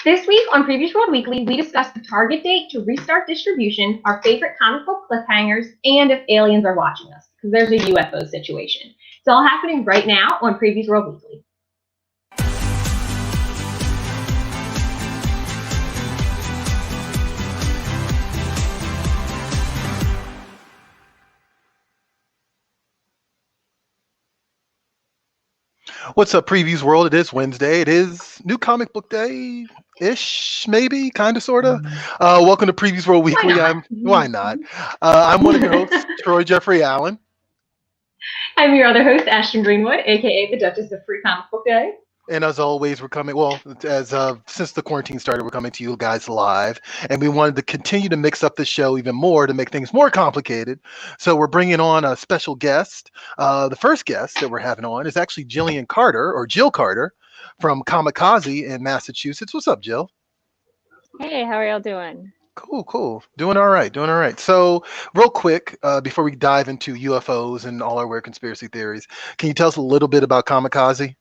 This week on Previews World Weekly, we discuss the target date to restart distribution, our favorite comic book cliffhangers, and if aliens are watching us, because there's a UFO situation. It's all happening right now on Previews World Weekly. What's up, Previews World? It is Wednesday. It is New Comic Book Day-ish, maybe, kind of, sort of. Welcome to Previews World Weekly. Why not? I'm one of your hosts, Troy Jeffrey Allen. I'm your other host, Ashton Greenwood, aka the Duchess of Free Comic Book Day. And as always, we're coming, since the quarantine started, we're coming to you guys live. And we wanted to continue to mix up the show even more to make things more complicated. So we're bringing on a special guest. The first guest that we're having on is actually Jilliann Carter, or Jill Carter, from Kamikaze in Massachusetts. What's up, Jill? Hey, how are y'all doing? Cool. Doing all right. So real quick, before we dive into UFOs and all our weird conspiracy theories, can you tell us a little bit about Kamikaze?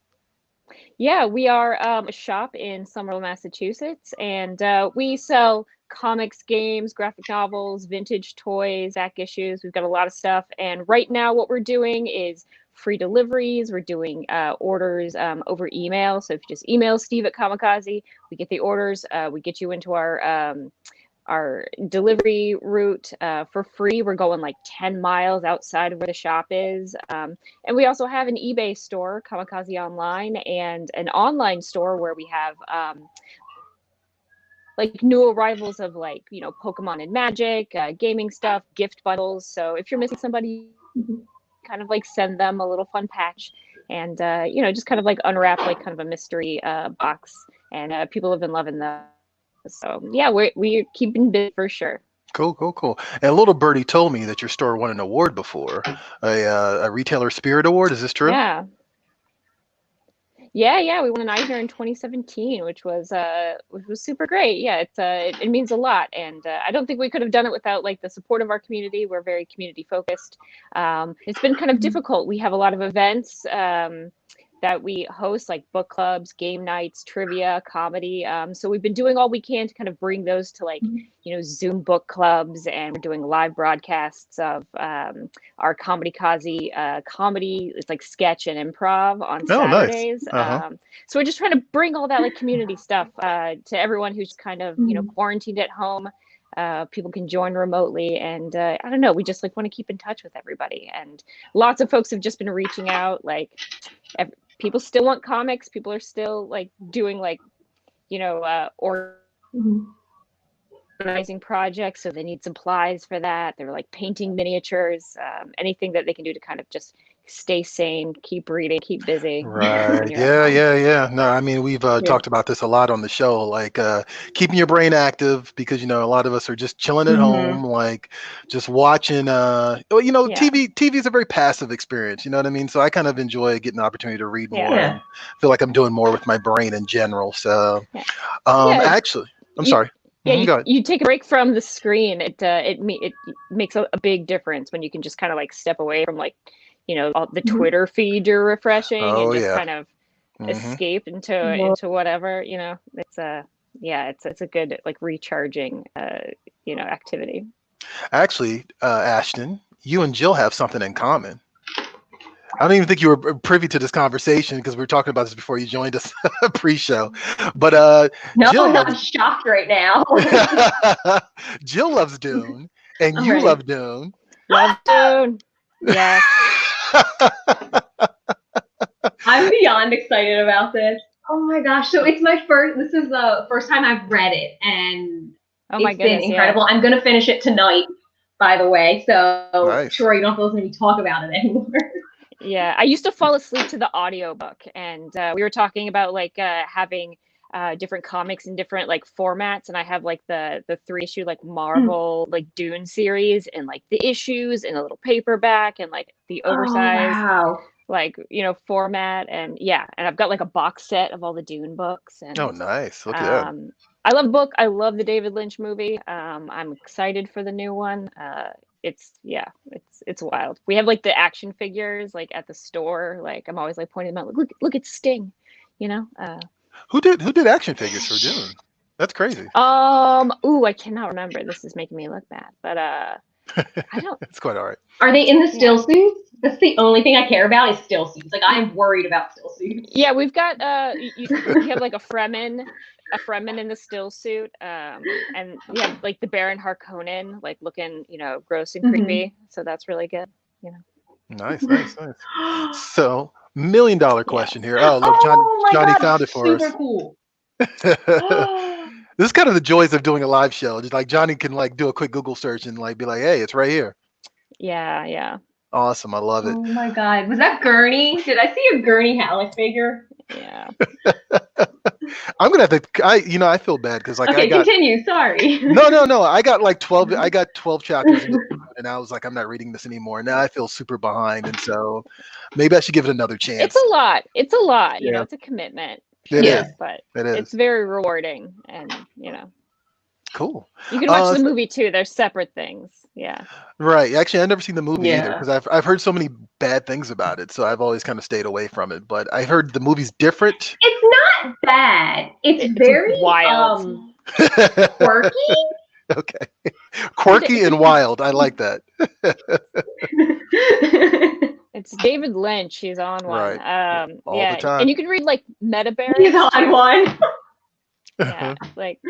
Yeah, we are a shop in Somerville, Massachusetts, and we sell comics, games, graphic novels, vintage toys, back issues. We've got a lot of stuff, and right now what we're doing is free deliveries. We're doing orders over email, so if you just email Steve at Kamikaze, we get the orders, we get you into our delivery route for free. We're going like 10 miles outside of where the shop is. And we also have an eBay store, Kamikaze Online, and an online store where we have like new arrivals of Pokemon and Magic, gaming stuff, gift bundles. So if you're missing somebody, kind of like send them a little fun patch and, just kind of like unwrap like kind of a mystery box. And people have been loving them. So yeah, we're keeping busy for sure. Cool. And a little birdie told me that your store won an award before, a Retailer Spirit Award. Is this true? Yeah. We won an Eisner in 2017, which was super great. Yeah, it means a lot, and I don't think we could have done it without like the support of our community. We're very community focused. It's been kind of difficult. We have a lot of events that we host, like book clubs, game nights, trivia, comedy. So we've been doing all we can to kind of bring those to Zoom book clubs, and we're doing live broadcasts of our Kamikaze comedy. It's like sketch and improv on Saturdays. Nice. So we're just trying to bring all that like community stuff to everyone who's kind of, quarantined at home. People can join remotely, and I don't know, we just like want to keep in touch with everybody, and lots of folks have just been reaching out. People still want comics. People are still like doing organizing projects, so they need supplies for that. They're like painting miniatures, anything that they can do to kind of just stay sane, keep reading, keep busy. Right. Yeah. No, I mean, we've talked about this a lot on the show, like keeping your brain active, because, a lot of us are just chilling at home, like just watching, TV is a very passive experience. You know what I mean? So I kind of enjoy getting the opportunity to read more and feel like I'm doing more with my brain in general. So actually, I'm sorry. Yeah, you take a break from the screen. It makes a big difference when you can just kind of like step away from all the Twitter feed you're refreshing and just kind of escape into whatever, it's a good like recharging activity. Actually, Ashton, you and Jill have something in common. I don't even think you were privy to this conversation because we were talking about this before you joined us pre-show. But Jill, I'm shocked right now. Jill loves Dune, and you love Dune. Love Dune. Yeah. I'm beyond excited about this. Oh my gosh. So this is the first time I've read it, and it's been incredible. Yeah. I'm going to finish it tonight, by the way. So nice. Sure, you don't have to listen to me talk about it anymore. Yeah. I used to fall asleep to the audiobook, and we were talking about having different comics in different formats, and I have the 3-issue Marvel Dune series, and the issues in a little paperback, and the oversized format, and and I've got a box set of all the Dune books. And nice. Look at that. I love the David Lynch movie. I'm excited for the new one. It's wild. We have the action figures at the store. I'm always pointing them out. Look at Sting, Who did action figures for Dune? That's crazy. Ooh, I cannot remember. This is making me look bad, but I don't. It's quite all right. Are they in the still suits? That's the only thing I care about is still suits. Like, I'm worried about still suits. Yeah, we've got you have like a Fremen in the still suit, and you have like the Baron Harkonnen, like looking, gross and creepy. So that's really good. Nice. So, $1 million question here. Oh, look, Johnny found it for us. Super cool. This is kind of the joys of doing a live show. Just like Johnny can like do a quick Google search and like be like, hey, it's right here. Yeah. Awesome. I love it. Oh my God. Was that Gurney? Did I see a Gurney Halleck figure? Yeah. I'm gonna have to. I feel bad because like okay, I got. Continue. Sorry. No. I got like 12. I got 12 chapters, and I was like, I'm not reading this anymore. Now I feel super behind, and so maybe I should give it another chance. It's a lot. Yeah. It's a commitment. It is. But it is. It's very rewarding, and Cool. You can watch the movie too. They're separate things. Yeah. Right. Actually, I've never seen the movie either because I've heard so many bad things about it, so I've always kind of stayed away from it. But I heard the movie's different. It's not bad. It's very wild, quirky. Okay, quirky and wild. I like that. It's David Lynch. He's on one. Right. All the time. And you can read like Metabarons. He's on one. Yeah, like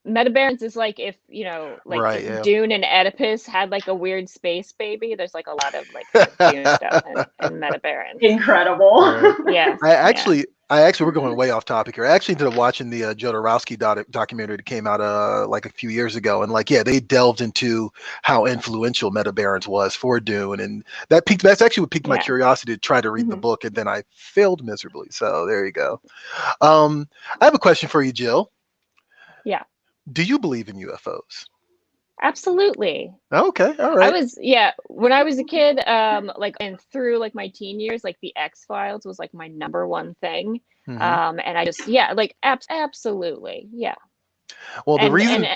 Metabarons is like if Dune and Oedipus had like a weird space baby. There's like a lot of like Dune stuff in Metabarons. Incredible. Right. Yeah. I actually, we're going way off topic here. I actually ended up watching the Jodorowsky documentary that came out like a few years ago, and like they delved into how influential Metabarons was for Dune, and that's actually what piqued my curiosity to try to read the book, and then I failed miserably. So there you go. I have a question for you, Jill. Yeah. Do you believe in UFOs? Absolutely. Okay, all right. When I was a kid, and through like my teen years, like the X-Files was like my number one thing. And I just absolutely, yeah. Well, the reason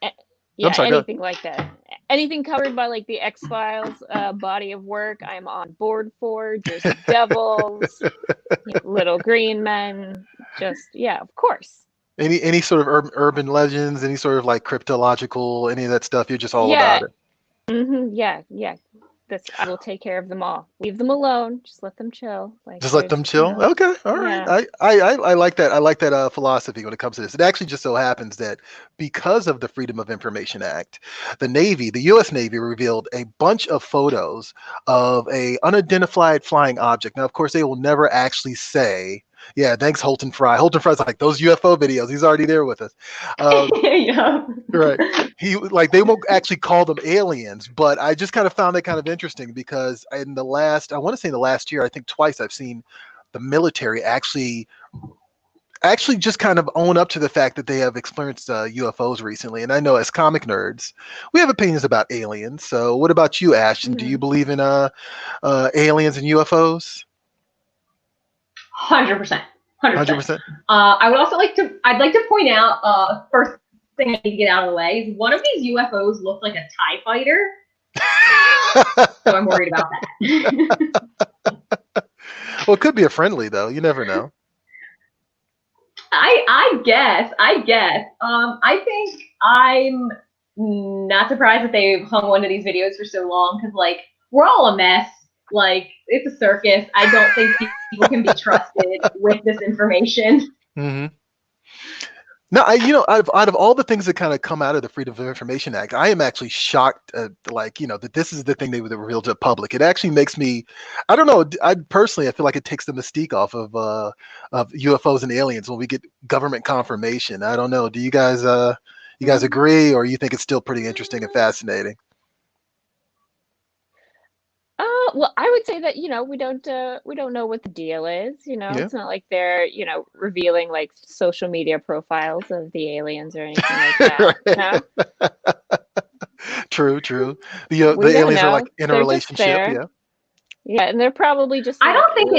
I'm sorry, anything like that, anything covered by like the X-Files body of work, I'm on board for. Jersey Devils, Little Green Men, of course. Any sort of urban legends, any sort of like cryptological, any of that stuff, you're just all about it. Yeah. I will take care of them all. Leave them alone. Just let them chill. Just let them chill. Okay, all right. I like that. I like that philosophy when it comes to this. It actually just so happens that because of the Freedom of Information Act, the U.S. Navy revealed a bunch of photos of a unidentified flying object. Now, of course, they will never actually say. Yeah, thanks, Holton Fry. Holton Fry's like those UFO videos. He's already there with us. Yeah. Right. They won't actually call them aliens, but I just kind of found it kind of interesting because I want to say in the last year, I think twice I've seen the military actually just kind of own up to the fact that they have experienced UFOs recently. And I know as comic nerds, we have opinions about aliens. So what about you, Ashton? Do you believe in aliens and UFOs? 100%. 100%. I'd like to point out, first thing I need to get out of the way is one of these UFOs looked like a TIE fighter. So I'm worried about that. Well, it could be a friendly though. You never know. I guess. I think I'm not surprised that they've hung one of these videos for so long because like we're all a mess. Like, it's a circus. I don't think people can be trusted with this information. Mm-hmm. No, out of all the things that kind of come out of the Freedom of Information Act, I am actually shocked that this is the thing they would reveal to the public. It actually makes me, I don't know, I feel like it takes the mystique off of UFOs and aliens when we get government confirmation. I don't know. Do you guys agree, or you think it's still pretty interesting and fascinating? Well, I would say that we don't know what the deal is. It's not like they're revealing like social media profiles of the aliens or anything like that. True. The aliens are like in a relationship. Yeah, and they're probably just. I don't think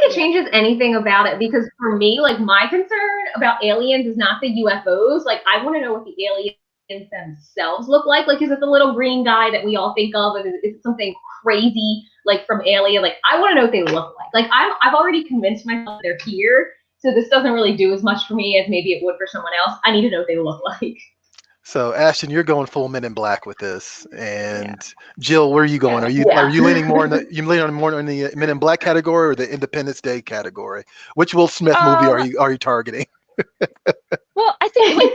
it changes anything about it because for me, like my concern about aliens is not the UFOs. Like I want to know what the aliens themselves look like is it the little green guy that we all think of? Is it something crazy like from Alien? Like I want to know what they look like. Like I've already convinced myself they're here, so this doesn't really do as much for me as maybe it would for someone else. I need to know what they look like. So Ashton, you're going full Men in Black with this, and Jill, where are you going? Yeah. Are you leaning more in the Men in Black category or the Independence Day category? Which Will Smith movie are you targeting? Well, I think like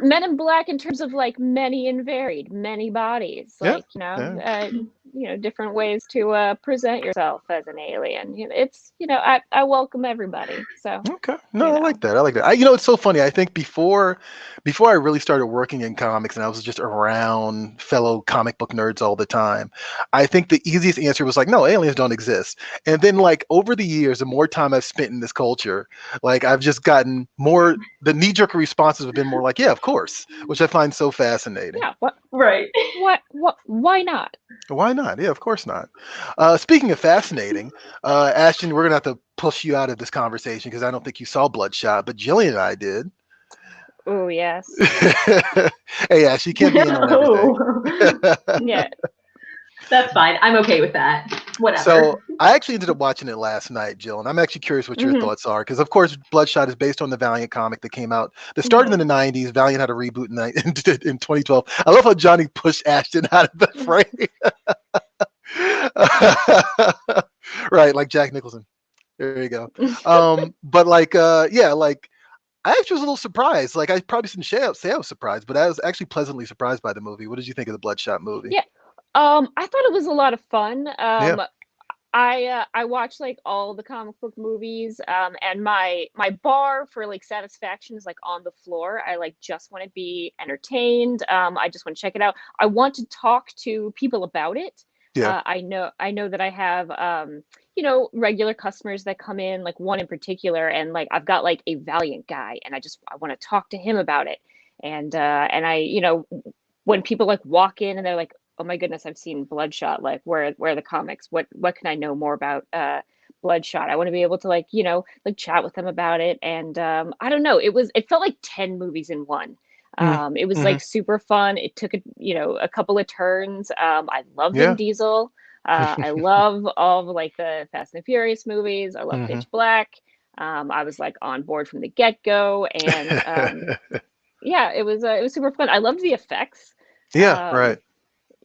Men in Black in terms of like many and varied, many bodies, like different ways to present yourself as an alien. It's I welcome everybody. So okay, no, I like that. I like that. It's so funny. I think before I really started working in comics and I was just around fellow comic book nerds all the time, I think the easiest answer was like, no, aliens don't exist. And then like over the years, the more time I've spent in this culture, like I've just gotten more. The knee-jerk responses have been more like, yeah, of course, which I find so fascinating. Yeah. Right. What? Why not? Why not? Yeah, of course not. Speaking of fascinating, Ashton, we're gonna have to push you out of this conversation because I don't think you saw Bloodshot, but Jillian and I did. Oh yes. Hey, Ash, you can't be in on everything. Yeah. That's fine. I'm okay with that. Whatever. So I actually ended up watching it last night, Jill, and I'm actually curious what your thoughts are, because of course Bloodshot is based on the Valiant comic that came out that started in the 90s. Valiant had a reboot in 2012. I love how Johnny pushed Ashton out of the frame. Right, like Jack Nicholson. There you go. But like like I actually was a little surprised. Like I probably shouldn't say I was surprised, but I was actually pleasantly surprised by the movie. What did you think of the Bloodshot movie? Yeah. I thought it was a lot of fun. Yeah. I watched like all the comic book movies, and my bar for like satisfaction is like on the floor. I like just want to be entertained. I just want to check it out. I want to talk to people about it. Yeah. I know that I have regular customers that come in, like one in particular, and like I've got like a Valiant guy, and I want to talk to him about it. And I when people like walk in and they're like, oh my goodness, I've seen Bloodshot. Like, where are the comics? What can I know more about Bloodshot? I want to be able to like chat with them about it. And I don't know. It felt like 10 movies in one. It was like super fun. It took a couple of turns. I love Vin Diesel. I love all of like the Fast and the Furious movies. I love Pitch Black. I was like on board from the get-go, and it was super fun. I loved the effects. Right.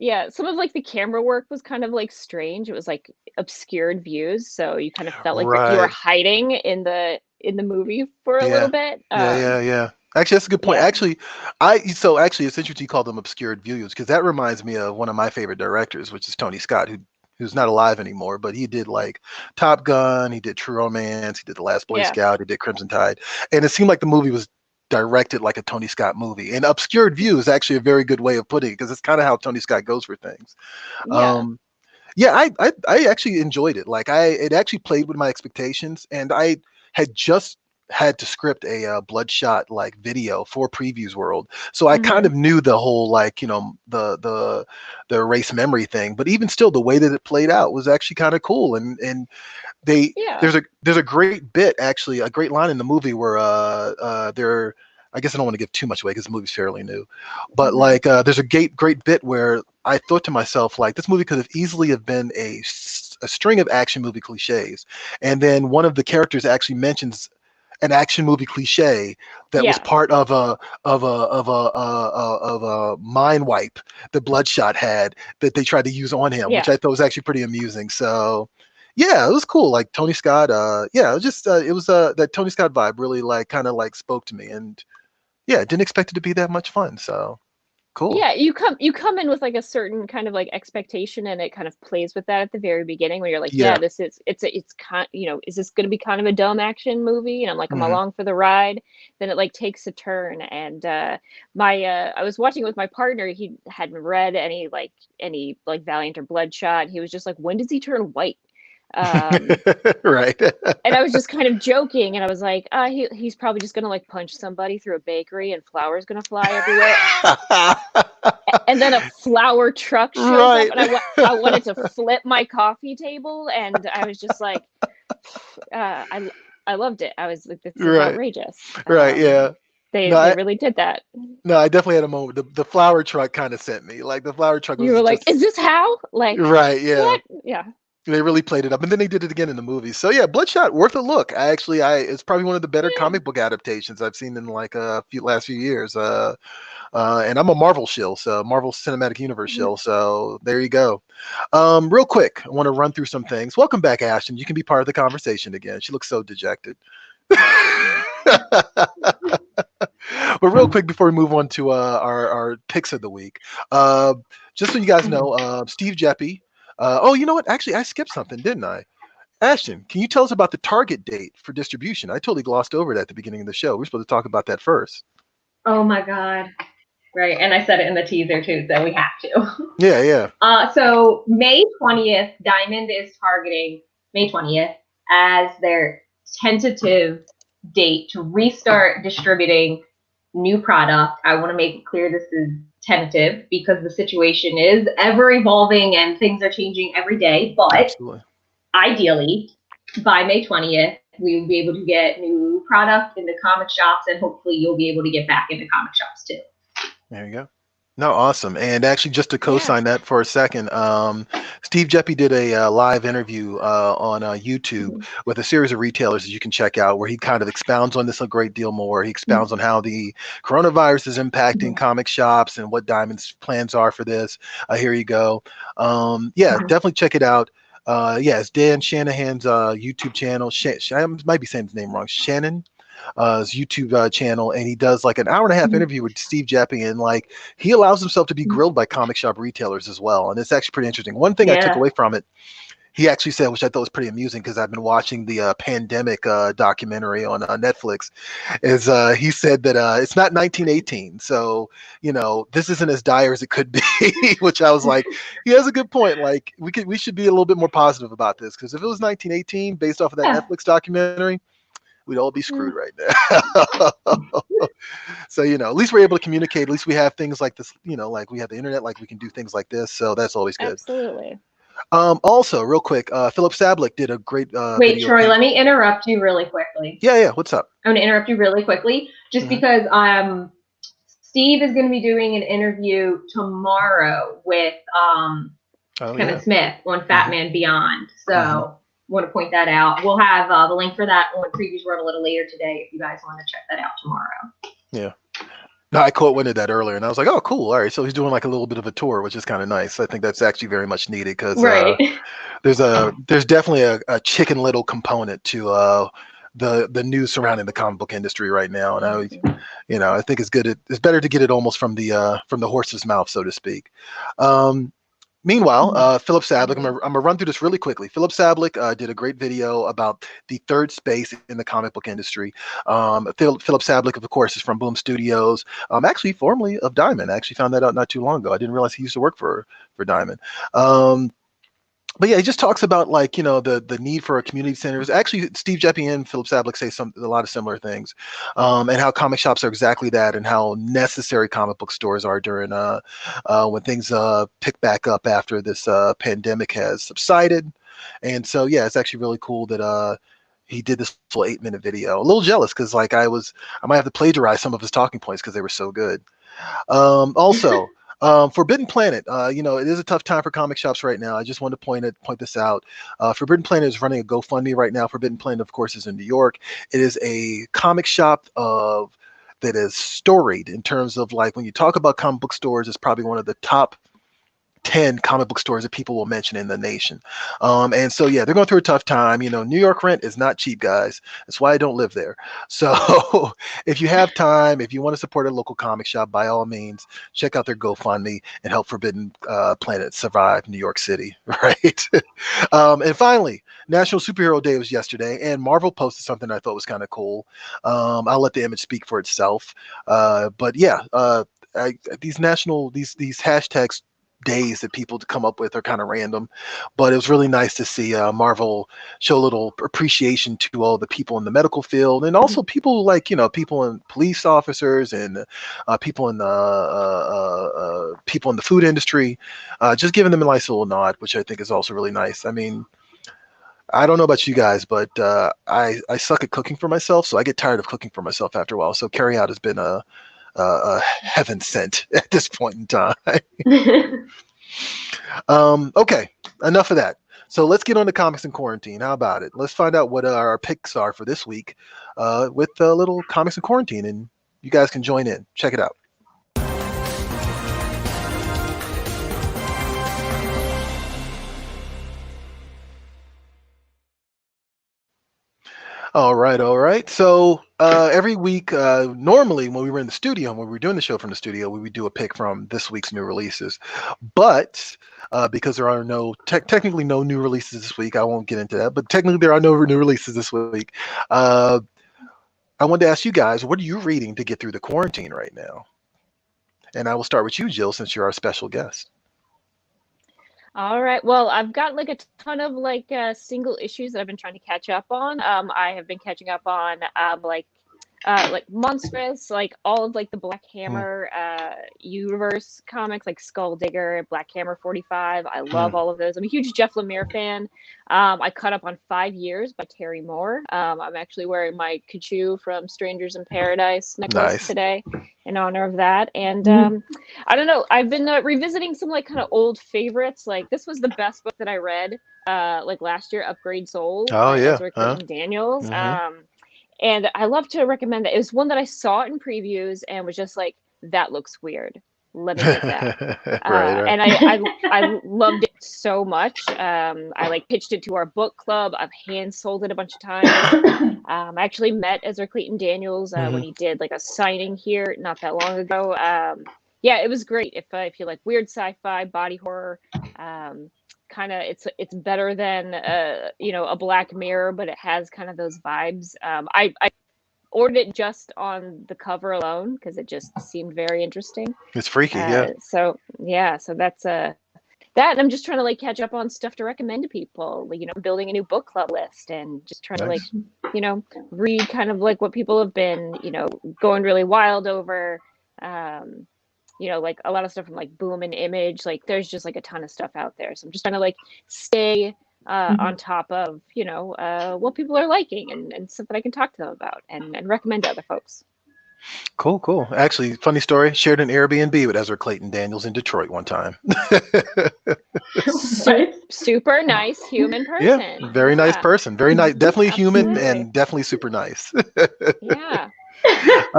Yeah, some of like the camera work was kind of like strange. It was like obscured views, so you kind of felt like you were hiding in the movie for a little bit. Yeah. Actually, that's a good point. Yeah. Actually, it's interesting you call them obscured views, because that reminds me of one of my favorite directors, which is Tony Scott, who's not alive anymore, but he did like Top Gun, he did True Romance, he did The Last Boy Scout, he did Crimson Tide, and it seemed like the movie was directed like a Tony Scott movie. And obscured view is actually a very good way of putting it, because it's kind of how Tony Scott goes for things. I actually enjoyed it. Like it actually played with my expectations, and I had just had to script a Bloodshot like video for PREVIEWSworld, so I kind of knew the whole like the erase memory thing. But even still, the way that it played out was actually kind of cool. And there's a great bit, actually, a great line in the movie where I guess I don't want to give too much away because the movie's fairly new, but like there's a great bit where I thought to myself, like, this movie could have easily have been a string of action movie cliches, and then one of the characters actually mentions an action movie cliche that was part of a mind wipe that Bloodshot had that they tried to use on him, which I thought was actually pretty amusing. So yeah, it was cool. Like Tony Scott, it was just that Tony Scott vibe really like kind of like spoke to me, and didn't expect it to be that much fun. So cool. Yeah, you come in with like a certain kind of like expectation, and it kind of plays with that at the very beginning when you're like, it's kind, is this going to be kind of a dumb action movie? And I'm like, I'm along for the ride. Then it like takes a turn, and I was watching it with my partner. He hadn't read any Valiant or Bloodshot. He was just like, when does he turn white? Right. And I was just kind of joking, and I was like, he's probably just gonna like punch somebody through a bakery and flour's gonna fly everywhere. And then a flour truck shows up, and I wanted to flip my coffee table, and I was just like, I loved it. I was like, this is outrageous. Right. They really did that. No, I definitely had a moment. The flour truck kind of sent me. Like the flour truck was You were like, is this how? Like, right, yeah. What? Yeah. They really played it up, and then they did it again in the movie. So yeah, Bloodshot, worth a look. It's probably one of the better comic book adaptations I've seen in like last few years. And I'm a Marvel shill, so Marvel Cinematic Universe shill. So there you go. Real quick, I want to run through some things. Welcome back, Ashton. You can be part of the conversation again. She looks so dejected. But real quick before we move on to our picks of the week, just so you guys know, Steve Jeppy. Oh, you know what? Actually, I skipped something, didn't I? Ashton, can you tell us about the target date for distribution? I totally glossed over it at the beginning of the show. We're supposed to talk about that first. Oh my God. Right. And I said it in the teaser too, so we have to. Yeah. So May 20th, Diamond is targeting May 20th as their tentative date to restart distributing new product. I want to make it clear this is tentative because the situation is ever evolving and things are changing every day. But Absolutely. Ideally, by May 20th, we will be able to get new product in the comic shops, and hopefully you'll be able to get back into comic shops too. There you go. No, awesome. And actually, just to co-sign that for a second, Steve Jeppy did a live interview on YouTube with a series of retailers that you can check out, where he kind of expounds on this a great deal more. He expounds on how the coronavirus is impacting comic shops and what Diamond's plans are for this. Here you go. Definitely check it out. It's Dan Shanahan's YouTube channel. I might be saying his name wrong. Shannon. His YouTube channel, and he does like an hour and a half interview with Steve Jeppy, and like he allows himself to be grilled by comic shop retailers as well, and it's actually pretty interesting. One thing I took away from it, he actually said, which I thought was pretty amusing because I've been watching the pandemic documentary on Netflix, is he said that it's not 1918, so this isn't as dire as it could be, which I was like, he has a good point. Like we should be a little bit more positive about this, because if it was 1918 based off of that Netflix documentary, we'd all be screwed right now. So, at least we're able to communicate. At least we have things like this, like we have the internet, like we can do things like this. So that's always good. Absolutely. Also, real quick, Philip Sablick did a great Wait, video. Troy, let me interrupt you really quickly. Yeah. What's up? I'm going to interrupt you really quickly just because Steve is going to be doing an interview tomorrow with Kevin Smith on Fat Man Beyond. So want to point that out. We'll have the link for that on PREVIEWSworld a little later today if you guys want to check that out tomorrow. Yeah. No, I caught wind of that earlier, and I was like, oh, cool. All right. So he's doing like a little bit of a tour, which is kind of nice. I think that's actually very much needed because there's definitely a Chicken Little component to the news surrounding the comic book industry right now. And I think it's good. It's better to get it almost from the horse's mouth, so to speak. Meanwhile, Philip Sablick, I'm gonna run through this really quickly. Philip Sablick did a great video about the third space in the comic book industry. Philip Sablick, of course, is from Boom Studios, actually formerly of Diamond. I actually found that out not too long ago. I didn't realize he used to work for Diamond. But yeah, he just talks about the need for a community centers. Actually, Steve Jeppy and Philip Sablick say a lot of similar things, and how comic shops are exactly that, and how necessary comic book stores are during when things pick back up after this pandemic has subsided. And so yeah, it's actually really cool that he did this full 8-minute video. A little jealous because I might have to plagiarize some of his talking points because they were so good. Also. Forbidden Planet, it is a tough time for comic shops right now. I just want to point this out. Forbidden Planet is running a GoFundMe right now. Forbidden Planet, of course, is in New York. It is a comic shop that is storied in terms of when you talk about comic book stores, it's probably one of the top 10 comic book stores that people will mention in the nation. And so, yeah, they're going through a tough time. New York rent is not cheap, guys. That's why I don't live there. So if you have time, if you want to support a local comic shop, by all means, check out their GoFundMe and help Forbidden Planet survive New York City, right? And finally, National Superhero Day was yesterday, and Marvel posted something I thought was kind of cool. I'll let the image speak for itself. But yeah, these hashtags days that people come up with are kind of random, but it was really nice to see Marvel show a little appreciation to all the people in the medical field, and also people people in police officers and people in the food industry, just giving them a nice little nod, which I think is also really nice. I mean, I don't know about you guys, but I suck at cooking for myself, so I get tired of cooking for myself after a while. So carry out has been a heaven sent at this point in time. Okay, enough of that. So let's get on to comics in quarantine. How about it? Let's find out what our picks are for this week with a little comics in quarantine, and you guys can join in. Check it out. All right. So every week, normally when we were in the studio, when we were doing the show from the studio, we would do a pick from this week's new releases. But because there are technically no new releases this week, I won't get into that. But technically there are no new releases this week. I wanted to ask you guys, what are you reading to get through the quarantine right now? And I will start with you, Jill, since you're our special guest. All right. Well, I've got like a ton of like single issues that I've been trying to catch up on. I have been catching up on like Monstrous, like all of like the Black Hammer universe comics, like Skull Digger, Black Hammer 45. I love all of those. I'm a huge Jeff Lemire fan. I caught up on 5 Years by Terry Moore. I'm actually wearing my Kachu from Strangers in Paradise necklace today in honor of that. And I don't know, I've been revisiting some like kind of old favorites. Like this was the best book that I read like last year, Upgrade Soul by Ezra Clayton Daniels. And I love to recommend that. It was one that I saw in previews and was just like, that looks weird. Let me get that. Right. And I loved it so much. I like pitched it to our book club. I've hand sold it a bunch of times. I actually met Ezra Clayton Daniels when he did like a signing here not that long ago. Yeah, it was great. If you like weird sci-fi, body horror, kind of it's better than a Black Mirror, but it has kind of those vibes. I ordered it just on the cover alone because it just seemed very interesting. It's freaky. So that's that, and I'm just trying to like catch up on stuff to recommend to people, like, building a new book club list and just trying to like read kind of like what people have been going really wild over. Like a lot of stuff from like Boom and Image, like there's just like a ton of stuff out there. So I'm just trying to like stay on top of, what people are liking and stuff that I can talk to them about and recommend to other folks. Cool. Actually, funny story, shared an Airbnb with Ezra Clayton Daniels in Detroit one time. Super nice human person. Yeah, very nice person. Very nice. Definitely human and definitely super nice. Yeah.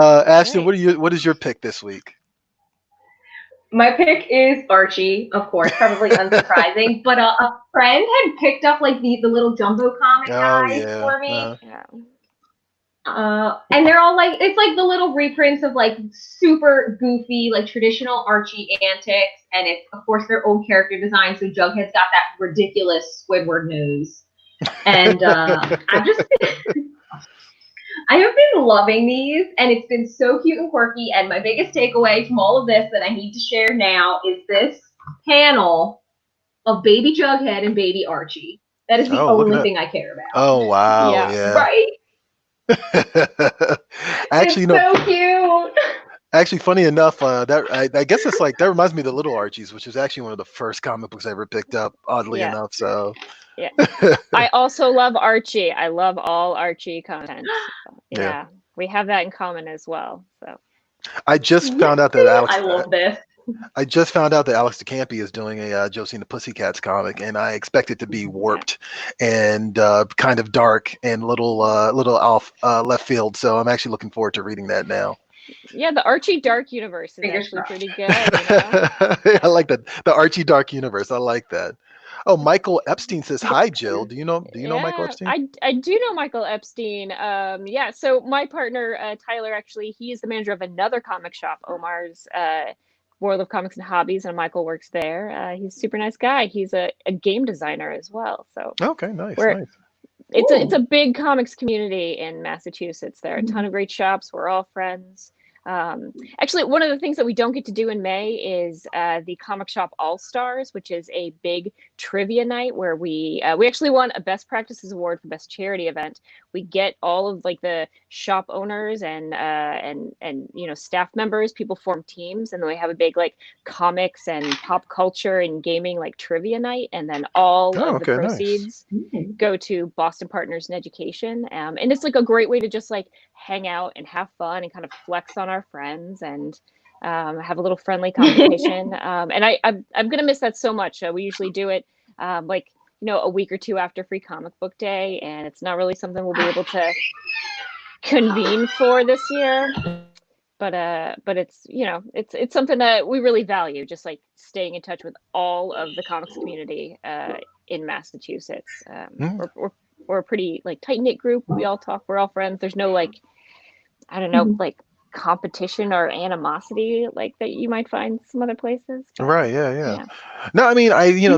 Ashton, what is your pick this week? My pick is Archie, of course, probably unsurprising, but a friend had picked up like the little jumbo comic guys for me. And they're all like, it's like the little reprints of like super goofy, like traditional Archie antics. And it's, of course, their old character design. So Jughead's got that ridiculous Squidward nose. And I have been loving these, and it's been so cute and quirky. And my biggest takeaway from all of this that I need to share now is this panel of baby Jughead and baby Archie. That is the only thing I care about. Oh, wow. Yeah. Right? Actually, it's so cute. Actually, funny enough, that I guess it's like, that reminds me of the Little Archies, which is actually one of the first comic books I ever picked up, oddly enough. So yeah. I also love Archie. I love all Archie content. Yeah. We have that in common as well. So I just found out that Alex. I love this. I just found out that Alex DeCampi is doing a Josie and the Pussycats comic, and I expect it to be warped and kind of dark and little off left field. So I'm actually looking forward to reading that now. Yeah, the Archie Dark Universe is actually pretty good. I like that. The Archie Dark Universe. I like that. Oh, Michael Epstein says hi, Jill. Do you know Michael Epstein? I do know Michael Epstein. So my partner Tyler, actually, he is the manager of another comic shop, Omar's World of Comics and Hobbies, and Michael works there. He's a super nice guy. He's a game designer as well. So okay, nice. It's a big comics community in Massachusetts. There are a ton of great shops. We're all friends. Actually, one of the things that we don't get to do in May is the Comic Shop All Stars, which is a big trivia night where we actually won a Best Practices Award for Best Charity Event. We get all of like the shop owners and staff members. People form teams, and then we have a big like comics and pop culture and gaming like trivia night, and then all of the proceeds go to Boston Partners in Education. And it's like a great way to just like hang out and have fun and kind of flex on our friends and have a little friendly competition. And I'm gonna miss that so much. We usually do it like a week or two after Free Comic Book Day, and it's not really something we'll be able to convene for this year. But it's it's something that we really value, just like staying in touch with all of the comics community in Massachusetts. We're a pretty like tight knit group. We all talk. We're all friends. There's no like, I don't know, like competition or animosity like that you might find some other places. But, right. Yeah. No, I mean,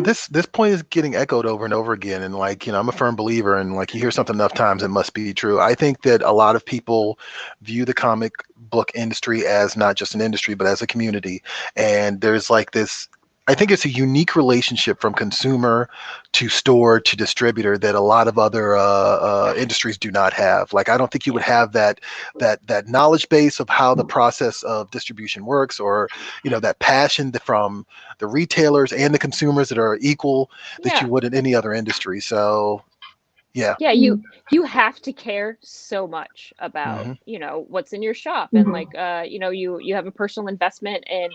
this point is getting echoed over and over again, and like, I'm a firm believer, and like, you hear something enough times, it must be true. I think that a lot of people view the comic book industry as not just an industry, but as a community. And there's like this, I think it's a unique relationship from consumer to store to distributor that a lot of other industries do not have. Like, I don't think you would have that knowledge base of how the process of distribution works, or that passion from the retailers and the consumers that are equal that you would in any other industry. So yeah, you have to care so much about what's in your shop, and like you have a personal investment in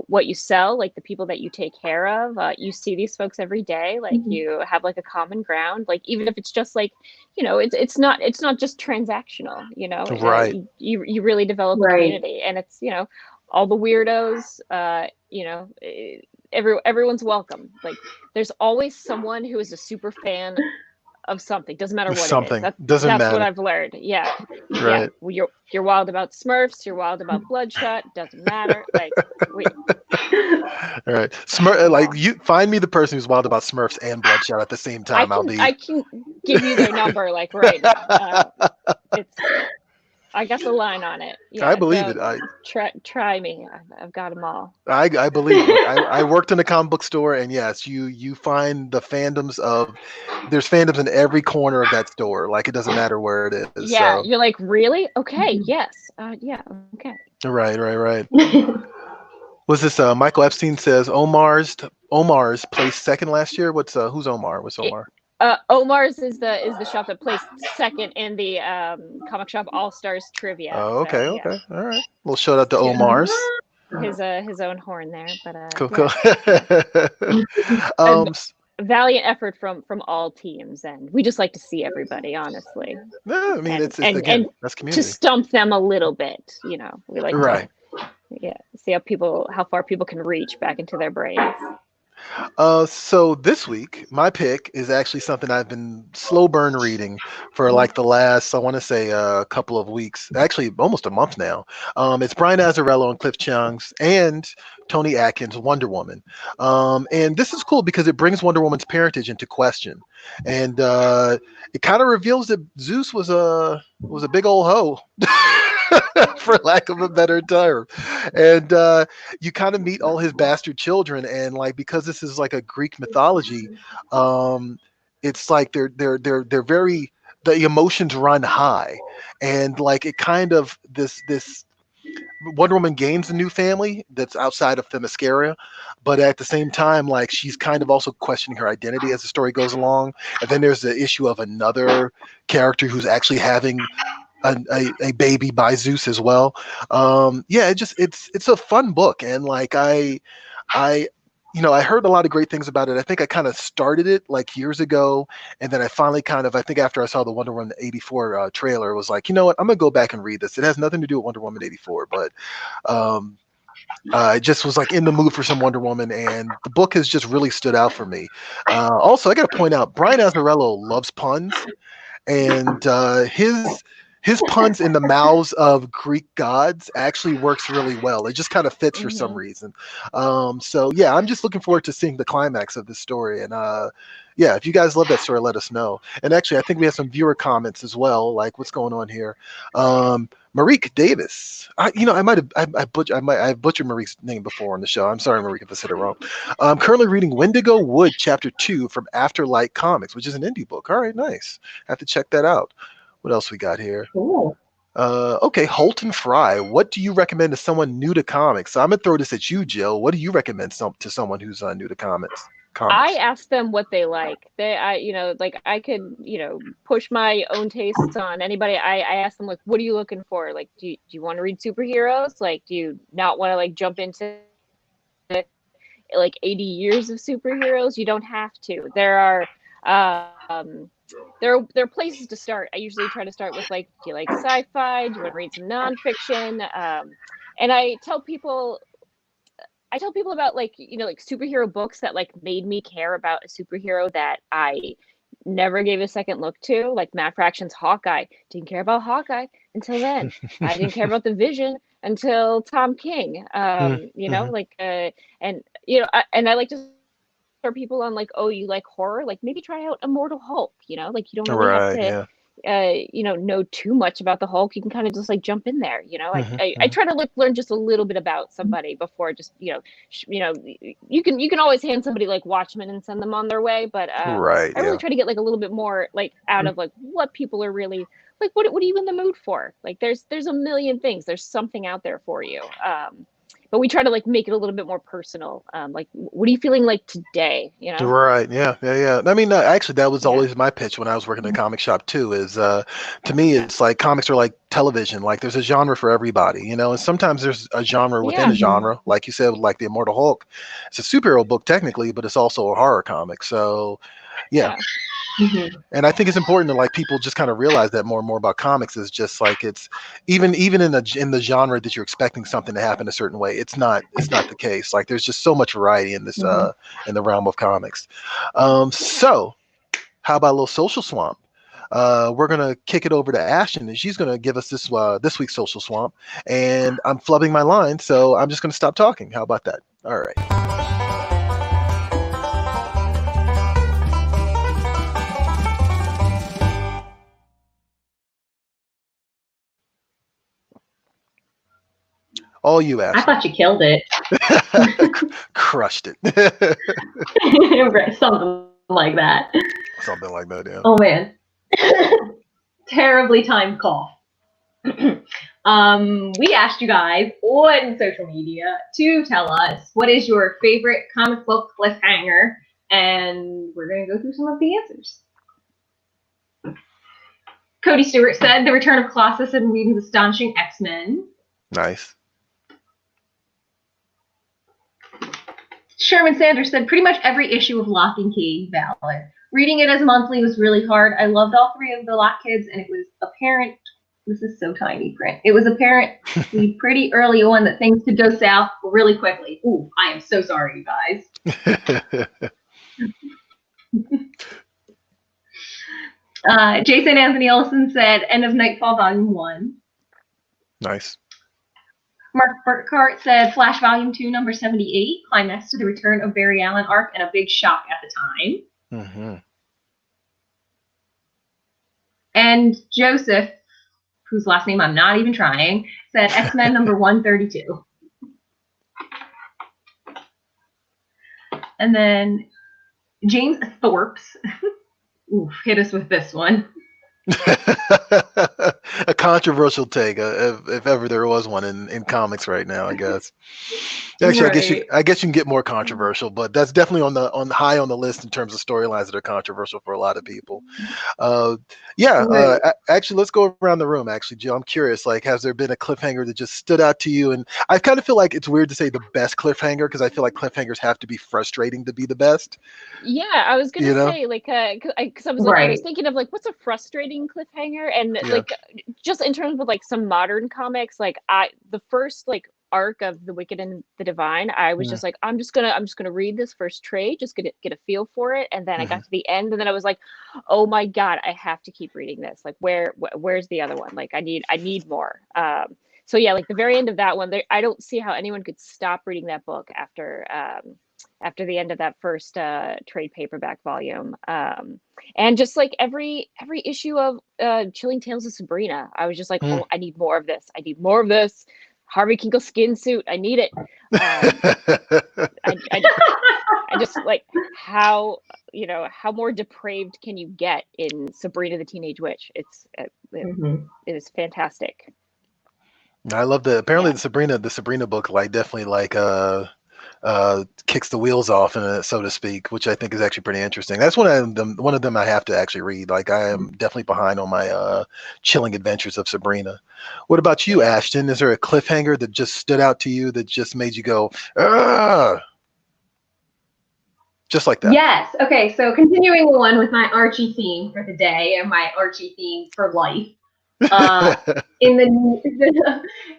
what you sell, like the people that you take care of. You see these folks every day, like you have like a common ground, like even if it's just like it's not just transactional, right. You really develop a community, and it's all the weirdos, everyone's welcome. Like there's always someone who is a super fan of something. Doesn't matter what it is. That's what I've learned. Yeah. Right. Yeah. You're wild about Smurfs. You're wild about Bloodshot. Doesn't matter. Like, wait. All right. Like, you find me the person who's wild about Smurfs and Bloodshot at the same time. I can give you their number like right now. I got the line on it. Yeah, I believe it. Try me. I've got them all. I believe it. I worked in a comic book store, and yes, you find the fandoms there's fandoms in every corner of that store. Like, it doesn't matter where it is. Yeah, so. You're like, really? Okay, yes. Yeah, okay. Right. Was this Michael Epstein says Omar's placed second last year? Who's Omar? What's Omar? Omar's is the shop that placed second in the Comic Shop All Stars trivia. Oh, okay, so, okay, all right. Well, shout out to Omar's. His own horn there, but cool. Valiant effort from all teams, and we just like to see everybody, honestly. No, I mean, it's again, that's community. To stump them a little bit, we like right. To see how far people can reach back into their brains. So this week, my pick is actually something I've been slow burn reading for like the last, I want to say, a couple of weeks, actually almost a month now. It's Brian Azzarello and Cliff Chiang's and Tony Atkins' Wonder Woman. And this is cool because it brings Wonder Woman's parentage into question. And it kind of reveals that Zeus was a big old hoe. For lack of a better term. And you kind of meet all his bastard children, and like, because this is like a Greek mythology, it's like they're very, the emotions run high, and like it kind of this Wonder Woman gains a new family that's outside of Themyscira, but at the same time, like, she's kind of also questioning her identity as the story goes along. And then there's the issue of another character who's actually having a baby by Zeus as well. It's a fun book, and like I heard a lot of great things about it. I think I kind of started it like years ago, and then I finally I think after I saw the Wonder Woman 84 trailer, was like, you know what, I'm gonna go back and read this. It has nothing to do with Wonder Woman 84, but I just was like in the mood for some Wonder Woman, and the book has just really stood out for me. Also, I got to point out, Brian Azzarello loves puns, and his puns in the mouths of Greek gods actually works really well. It just kind of fits for some reason. So yeah, I'm just looking forward to seeing the climax of this story. And if you guys love that story, let us know. And actually, I think we have some viewer comments as well. Like, what's going on here? Marique Davis. I butchered Marique's name before on the show. I'm sorry, Marique, if I said it wrong. I'm currently reading Wendigo Wood Chapter 2 from Afterlight Comics, which is an indie book. All right, nice. Have to check that out. What else we got here? Cool. Okay, Holton Fry. What do you recommend to someone new to comics? So I'm gonna throw this at you, Jill. What do you recommend to someone who's new to comics? I ask them what they like. I could, push my own tastes on anybody. I ask them, like, what are you looking for? Like, do you want to read superheroes? Like, do you not want to like jump into like 80 years of superheroes. You don't have to. There are places to start. I usually try to start with like, do you like sci-fi? Do you want to read some nonfiction? And I tell people about like, like superhero books that like made me care about a superhero that I never gave a second look to, like Matt Fraction's Hawkeye. Didn't care about Hawkeye until then. I didn't care about the Vision until Tom King. And I like to start people on like, oh, you like horror? Like maybe try out Immortal Hulk, like you don't really have to know too much about the Hulk. You can kind of just like jump in there, I try to learn just a little bit about somebody before just, you can always hand somebody like Watchmen and send them on their way. But I really try to get like a little bit more like out of like what people are really like, what are you in the mood for? Like there's a million things, there's something out there for you. But we try to like make it a little bit more personal. Like, what are you feeling like today? Right. Yeah. I mean, actually, that was always my pitch when I was working in a comic shop too. Is to me, it's like comics are like television. Like, there's a genre for everybody, and sometimes there's a genre within a genre. Like you said, like the Immortal Hulk, it's a superhero book technically, but it's also a horror comic. So, yeah. And I think it's important to like people just kind of realize that more and more about comics is just like it's even in the genre that you're expecting something to happen a certain way. It's not the case. Like there's just so much variety in this in the realm of comics. So how about a little social swamp? We're gonna kick it over to Ashton, and she's gonna give us this week's social swamp. And I'm flubbing my line, so I'm just gonna stop talking. How about that? All right. All you, Ashton. I thought you killed it. Crushed it. Something like that. Something like that, yeah. Oh man. Terribly timed cough. We asked you guys on social media to tell us what is your favorite comic book cliffhanger, and we're going to go through some of the answers. Cody Stewart said The Return of Colossus and Whedon's Astonishing X-Men. Nice. Sherman Sanders said pretty much every issue of Lock and Key. Valid. Reading it as a monthly was really hard. I loved all three of the Lock kids, and it was apparent. This is so tiny print. It was apparent pretty early on that things could go south really quickly. Ooh, I am so sorry, you guys. Jason Anthony Olson said End of Nightfall Volume 1. Nice. Mark Burkhart said Flash Volume 2, number 78, climax to the return of Barry Allen arc and a big shock at the time. And Joseph, whose last name I'm not even trying, said X-Men number 132. And then James Thorpes hit us with this one. A controversial take, if ever there was one in comics right now, I guess. Actually, right. I guess you can get more controversial, but that's definitely on high on the list in terms of storylines that are controversial for a lot of people. Actually, let's go around the room. Actually, Jill, I'm curious. Like, has there been a cliffhanger that just stood out to you? And I kind of feel like it's weird to say the best cliffhanger because I feel like cliffhangers have to be frustrating to be the best. Yeah, I was gonna say like because I was thinking of like what's a frustrating cliffhanger, and like just in terms of like some modern comics, like the first like arc of The Wicked and the Divine, I was just like, I'm just gonna read this first trade, just get a feel for it, and then I got to the end, and then I was like, oh my god, I have to keep reading this. Like, where's the other one? Like, I need more. So yeah, like the very end of that one, I don't see how anyone could stop reading that book after the end of that first trade paperback volume. And just like every issue of Chilling Tales of Sabrina, I was just like, oh, I need more of this. I need more of this. Harvey Kinkle skin suit. I need it. I just like how more depraved can you get in Sabrina the Teenage Witch? It is fantastic. I love apparently the Sabrina book like definitely like kicks the wheels off, so to speak, which I think is actually pretty interesting. That's one of them I have to actually read. Like, I am definitely behind on my Chilling Adventures of Sabrina. What about you, Ashton? Is there a cliffhanger that just stood out to you that just made you go, ah? Just like that. Yes. Okay. So continuing on with my Archie theme for the day and my Archie theme for life. In the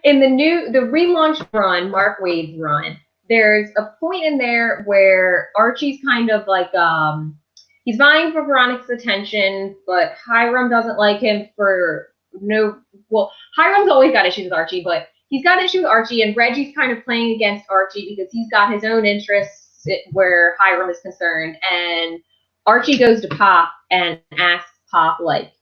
relaunched run, Mark Waid's run, there's a point in there where Archie's kind of like he's vying for Veronica's attention, but Hiram doesn't like him for Hiram's always got issues with Archie, but he's got issues with Archie, and Reggie's kind of playing against Archie because he's got his own interests where Hiram is concerned, and Archie goes to Pop and asks Pop, like,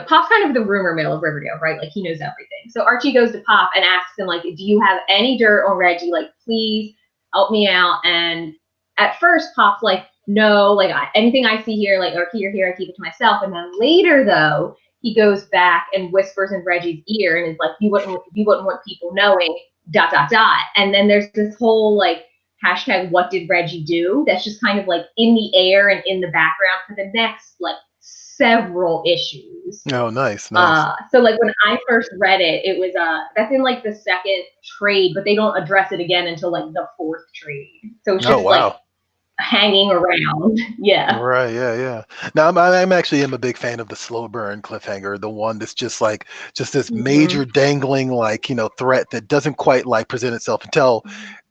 Pop's kind of the rumor mill of Riverdale, right? Like, he knows everything. So Archie goes to Pop and asks him, like, do you have any dirt on Reggie? Like, please help me out. And at first, Pop's like, no, like, anything I see here, like, or here, I keep it to myself. And then later, though, he goes back and whispers in Reggie's ear and is like, you wouldn't want people knowing, ... And then there's this whole, like, hashtag what did Reggie do? That's just kind of, like, in the air and in the background for the next, like, several issues. Oh, nice. So, like, when I first read it, it was that's in, like, the second trade, but they don't address it again until, like, the fourth trade. So it's just like hanging around. Yeah. Right. Yeah. Now I'm actually a big fan of the slow burn cliffhanger, the one that's just this major dangling, like, threat that doesn't quite, like, present itself until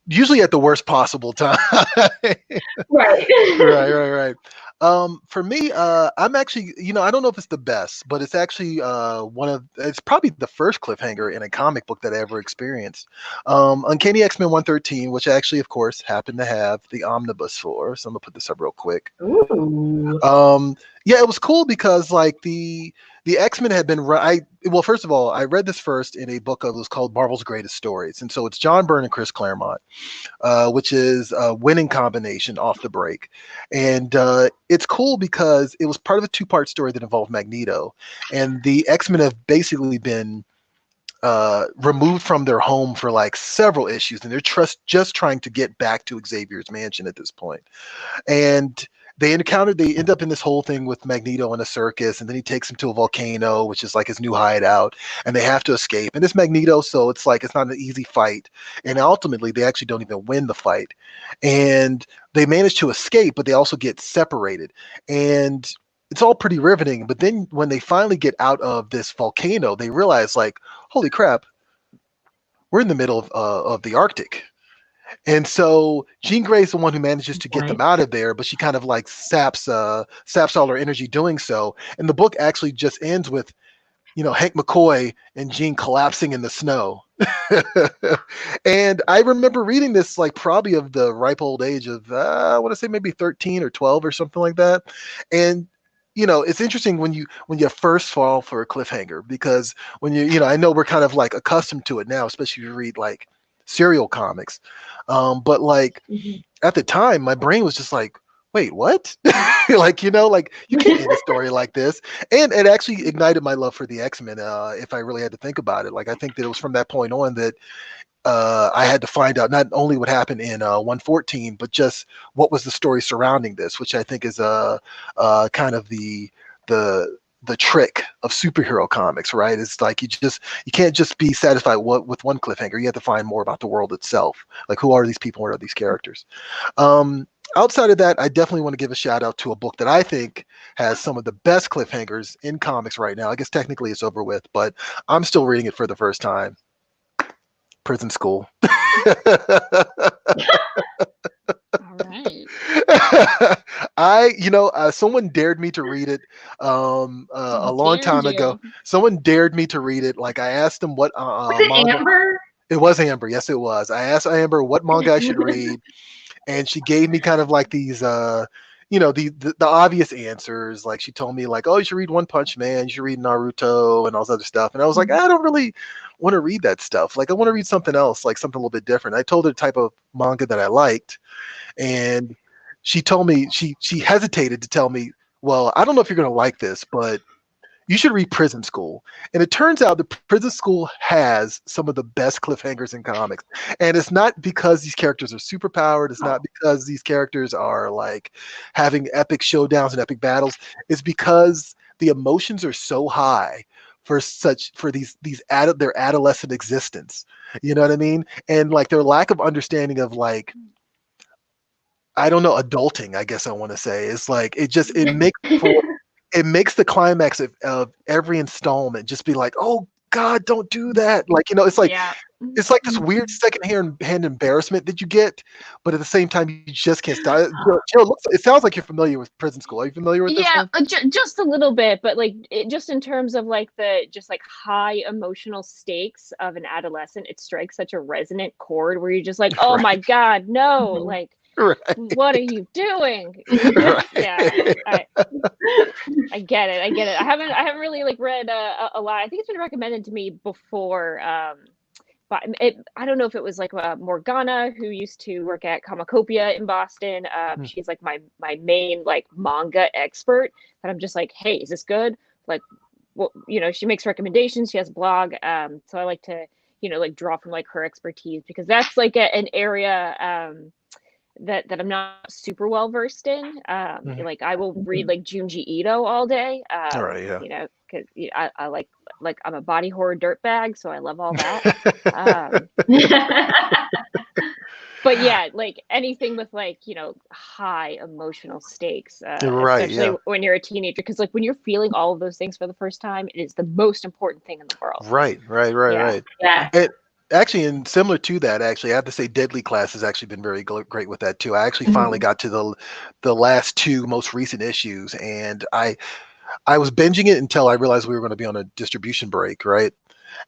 usually at the worst possible time. Right. For me, I'm actually, I don't know if it's the best, but it's actually it's probably the first cliffhanger in a comic book that I ever experienced. Uncanny X-Men 113, which actually, of course, happened to have the omnibus for. So I'm gonna put this up real quick. Ooh. Yeah, it was cool because, like, the X-Men had been well, first of all, I read this first in a book that was called Marvel's Greatest Stories, and so it's John Byrne and Chris Claremont, which is a winning combination off the break. And it's cool because it was part of a two-part story that involved Magneto, and the X-Men have basically been removed from their home for, like, several issues, and they're just trying to get back to Xavier's mansion at this point. And they end up in this whole thing with Magneto in a circus, and then he takes them to a volcano, which is like his new hideout, and they have to escape. And it's Magneto, so it's like it's not an easy fight. And ultimately, they actually don't even win the fight. And they manage to escape, but they also get separated. And it's all pretty riveting. But then when they finally get out of this volcano, they realize, like, holy crap, we're in the middle of the Arctic. And so Jean Grey's the one who manages to get them out of there, but she kind of, like, saps all her energy doing so. And the book actually just ends with, Hank McCoy and Jean collapsing in the snow. And I remember reading this, like, probably of the ripe old age of, I want to say maybe 13 or 12 or something like that. And it's interesting when you first fall for a cliffhanger, because when I know we're kind of, like, accustomed to it now, especially if you read, like, serial comics. But, like, at the time, my brain was just like, wait, what? Like, you can't end a story like this. And it actually ignited my love for the X-Men, if I really had to think about it. Like, I think that it was from that point on that I had to find out not only what happened in 114, but just what was the story surrounding this, which I think is kind of the trick of superhero comics, right? It's like you can't just be satisfied with one cliffhanger. You have to find more about the world itself. Like, who are these people? What are these characters? Outside of that, I definitely want to give a shout out to a book that I think has some of the best cliffhangers in comics right now. I guess technically it's over with, but I'm still reading it for the first time. Prison School. All right. Someone dared me to read it a long time ago. Someone dared me to read it. Like, I asked them what was it manga. Amber? It was Amber. Yes, it was. I asked Amber what manga I should read, and she gave me kind of like these the obvious answers. Like, she told me, like, oh, you should read One Punch Man, you should read Naruto, and all this other stuff. And I was like, I don't really want to read that stuff. Like, I want to read something else, like something a little bit different. I told her the type of manga that I liked, and she told me, she hesitated to tell me, well, I don't know if you're going to like this, but you should read Prison School. And it turns out that Prison School has some of the best cliffhangers in comics. And it's not because these characters are superpowered. It's not because these characters are, like, having epic showdowns and epic battles. It's because the emotions are so high for their adolescent existence. You know what I mean? And, like, their lack of understanding of, like, I don't know, adulting, I guess I want to say. It's like it makes the climax of every installment just be like, oh God, don't do that. Like, it's like Yeah. it's like this weird second hand embarrassment that you get, but at the same time you just can't stop. Jill, it sounds like you're familiar with Prison School. Are you familiar with this Yeah, one? just a little bit, but like just in terms of like the just like high emotional stakes of an adolescent, it strikes such a resonant chord where you're just like, oh my Right. God, no, Mhm. like Right. what are you doing? Right. Yeah, I get it. I get it. I haven't really like read a lot. I think it's been recommended to me before. But I don't know if it was like Morgana, who used to work at Comicopia in Boston. Hmm. She's like my main like manga expert. And I'm just like, hey, is this good? Like, well, she makes recommendations. She has a blog. So I like to, like draw from like her expertise because that's like an area that I'm not super well versed in. Mhm. Like I will read like Junji Ito all day. All right, yeah. Because I like I'm a body horror dirtbag, so I love all that. Um, but yeah, like anything with like high emotional stakes, Right, especially yeah. when you're a teenager, because like when you're feeling all of those things for the first time, it is the most important thing in the world. Right. Yeah. And actually, and similar to that, actually, I have to say, Deadly Class has actually been very great with that too. I actually finally Mhm. got to the last two most recent issues, and I was binging it until I realized we were going to be on a distribution break, right?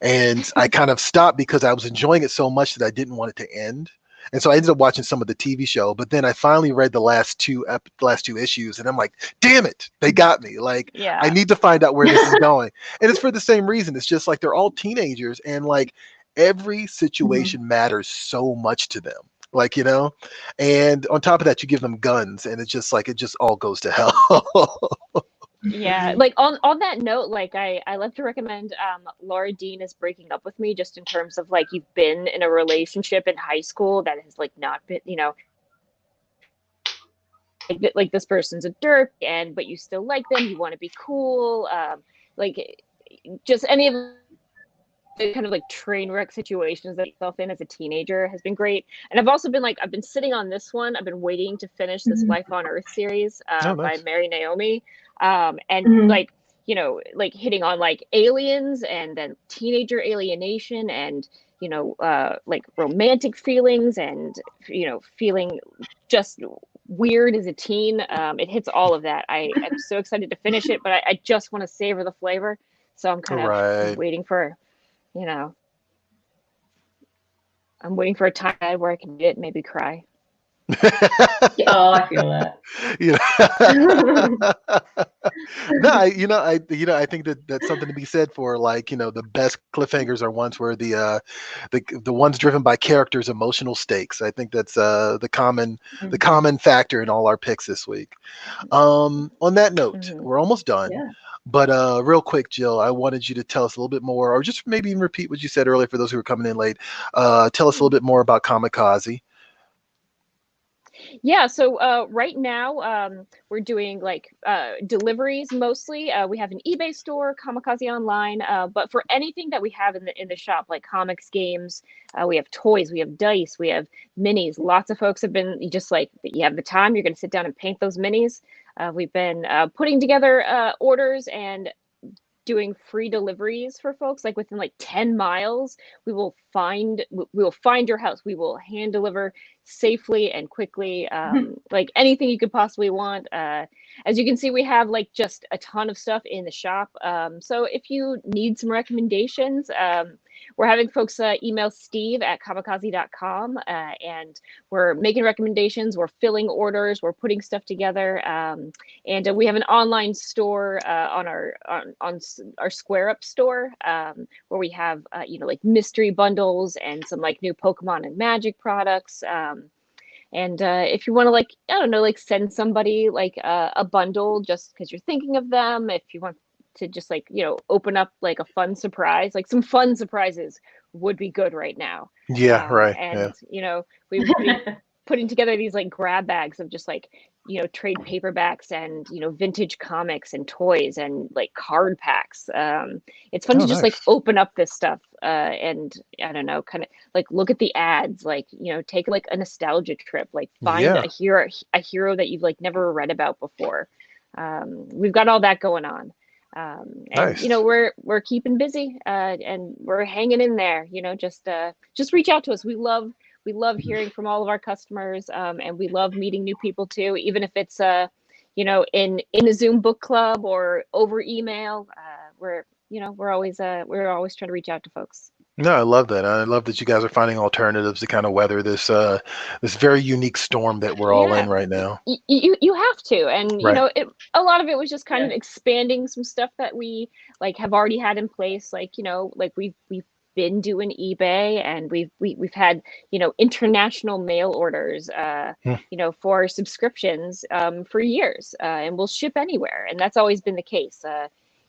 And I kind of stopped because I was enjoying it so much that I didn't want it to end. And so I ended up watching some of the TV show, but then I finally read the last two issues, and I'm like, "Damn it, they got me!" Like, I Yeah. need to find out where this is going, and it's for the same reason. It's just like they're all teenagers, and like every Mhm. situation matters so much to them, like And on top of that, you give them guns, and it's just like it just all goes to hell. Yeah, like on that note, like I love to recommend Laura Dean is Breaking Up with Me, just in terms of like you've been in a relationship in high school that has like not been, like this person's a jerk and but you still like them, you want to be cool, like just any of the kind of like train wreck situations that yourself in as a teenager has been great. And I've been sitting on this one. I've been waiting to finish this Mhm. Life on Earth series Oh, by nice. Mary Naomi, and Mhm. like like hitting on like aliens and then teenager alienation and like romantic feelings and feeling just weird as a teen. It hits all of that. I'm so excited to finish it, but I just want to savor the flavor, so I'm kind of Right. waiting for you know, I'm waiting for a time where I can read it and maybe cry. Oh, I feel that. you know no I think that that's something to be said for, like, the best cliffhangers are ones where the ones driven by characters' emotional stakes. I think that's the Mhm. common factor in all our picks this week. On that note, Mm-hmm. we're almost done, Yeah. but real quick, Jill, I wanted you to tell us a little bit more, or just maybe even repeat what you said earlier for those who are coming in late. Tell us a little bit more about Kamikaze. Yeah, so right now we're doing like deliveries mostly. We have an eBay store, Kamikaze Online, but for anything that we have in the shop, like comics, games, we have toys, we have dice, we have minis. Lots of folks have been just like, you have the time, you're going to sit down and paint those minis. We've been putting together orders and doing free deliveries for folks like within like 10 miles. We will find your house, we will hand deliver safely and quickly, like anything you could possibly want. As you can see, we have like just a ton of stuff in the shop, so if you need some recommendations, we're having folks email Steve at kamikaze.com, and we're making recommendations, we're filling orders, we're putting stuff together, and we have an online store on our Square Up store, where we have like mystery bundles and some like new Pokemon and Magic products. And if you want to, like, I don't know, like send somebody like a bundle just because you're thinking of them, if you want to just like open up like a fun surprise, like some fun surprises would be good right now. Yeah, right. Yeah. And we've been putting together these like grab bags of just like trade paperbacks and vintage comics and toys and like card packs. It's fun to just like open up this stuff and I don't know, kind of like look at the ads, like take like a nostalgia trip, like find a hero that you've like never read about before. We've got all that going on. And we're keeping busy and we're hanging in there. Just reach out to us. We love hearing from all of our customers, and we love meeting new people too, even if it's in a Zoom book club or over email. We're always trying to reach out to folks. No, I love that. I love that you guys are finding alternatives to kind of weather this this very unique storm that we're all in right now. You have to, and a lot of it was just kind of expanding some stuff that we like have already had in place. Like like we've been doing eBay, and we've had international mail orders for subscriptions for years, and we'll ship anywhere, and that's always been the case.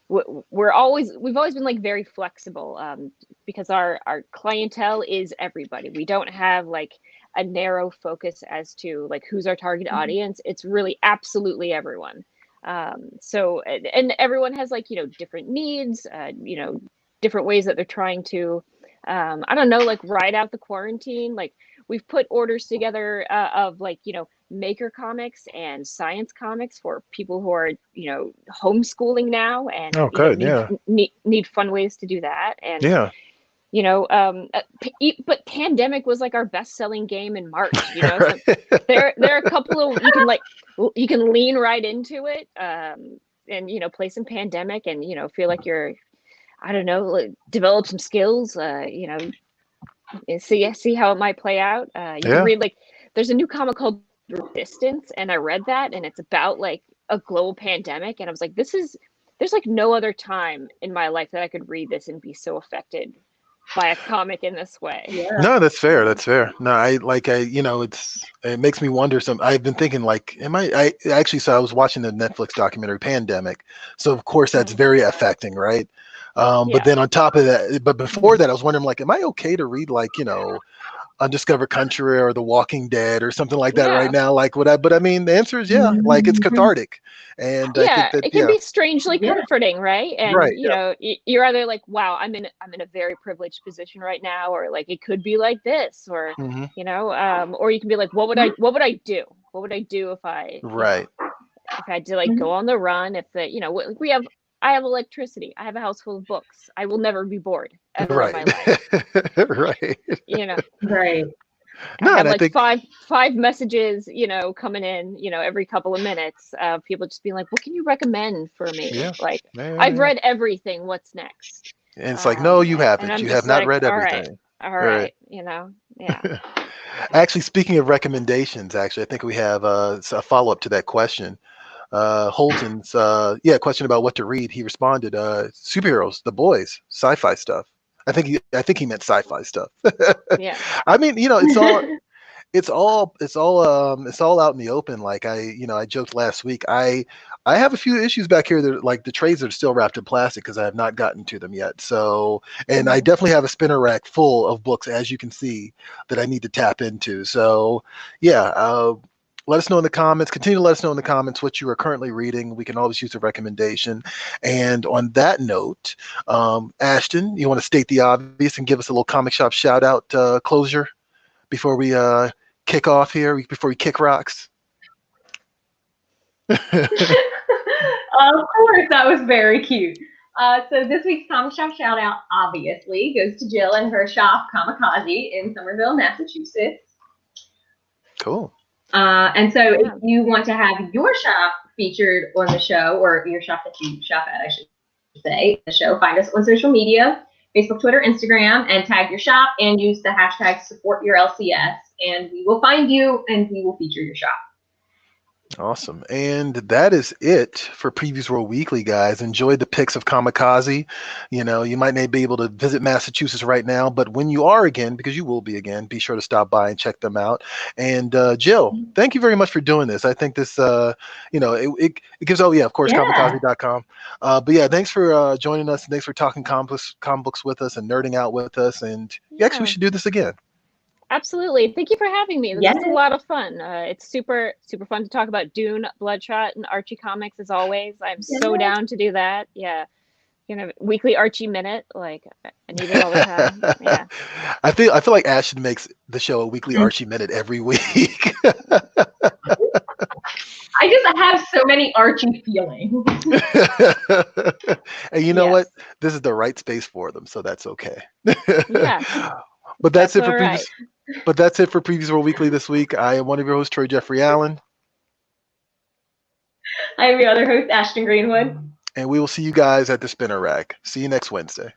We've always been like very flexible because our clientele is everybody. We don't have like a narrow focus as to like who's our target audience. It's really absolutely everyone. So and everyone has like different needs, different ways that they're trying to I don't know, like ride out the quarantine. Like we've put orders together of like maker comics and science comics for people who are homeschooling now and need fun ways to do that. And but pandemic was like our best-selling game in March. So there are a couple of you can lean right into it and play some pandemic and feel like you're, I don't know, like, develop some skills, and see how it might play out. You can read, like, there's a new comic called Resistance, and I read that, and it's about like a global pandemic, and I was like, there's like no other time in my life that I could read this and be so affected by a comic in this way. No, that's fair. No, it makes me wonder. I've been thinking like, I was watching the Netflix documentary Pandemic. So of course that's very affecting, right? But then on top of that, but before that, I was wondering like, am I okay to read like, Undiscovered Country or The Walking Dead or something like that right now? Like but I mean, the answer is like it's cathartic. And I think that it can be strangely comforting, right? And you're either like, wow, I'm in a very privileged position right now, or like it could be like this, or or you can be like, what would I do? What would I do if I if I had to like go on the run? If I have electricity. I have a house full of books. I will never be bored ever in my life. Right. Right. No, I have like five messages, coming in, every couple of minutes. People just being like, "What can you recommend for me?" I've read everything. What's next? And it's like, no, you haven't. You have not read everything. All right. Actually, speaking of recommendations, I think we have a follow-up to that question. Holton's question about what to read. He responded, superheroes, The Boys, sci-fi stuff. I think he meant sci-fi stuff. I mean, it's all out in the open. Like I joked last week. I have a few issues back here that like the trays are still wrapped in plastic because I have not gotten to them yet. So, and I definitely have a spinner rack full of books, as you can see, that I need to tap into. So let us know in the comments. Continue to let us know in the comments what you are currently reading. We can always use a recommendation. And on that note, Ashton, you want to state the obvious and give us a little comic shop shout out closure before we kick off here, before we kick rocks? Of course, that was very cute. So this week's comic shop shout out obviously goes to Jill and her shop Kamikaze in Somerville, Massachusetts. Cool. And so if you want to have your shop featured on the show, or your shop that you shop at, I should say, the show, find us on social media, Facebook, Twitter, Instagram, and tag your shop and use the hashtag #SupportYourLCS, and we will find you and we will feature your shop. Awesome. And that is it for Previews World Weekly, guys. Enjoy the pics of Kamikaze. You might not be able to visit Massachusetts right now, but when you are again, because you will be again, be sure to stop by and check them out. And Jill, thank you very much for doing this. I think this, it gives, of course, Kamikaze.com. But thanks for joining us, and thanks for talking comic books with us and nerding out with us. And actually, we should do this again. Absolutely. Thank you for having me. This Yes. is a lot of fun. It's super fun to talk about Dune, Bloodshot, and Archie comics as always. I'm so down to do that. Yeah. Weekly Archie minute. Like, I need it all the time. Yeah. I feel like Ashton makes the show a weekly Archie minute every week. I just have so many Archie feelings. And you know what? This is the right space for them, so that's okay. Yeah. But that's it for right. But that's it for Previews World Weekly this week. I am one of your hosts, Troy Jeffrey Allen. I am your other host, Ashton Greenwood. And we will see you guys at the spinner rack. See you next Wednesday.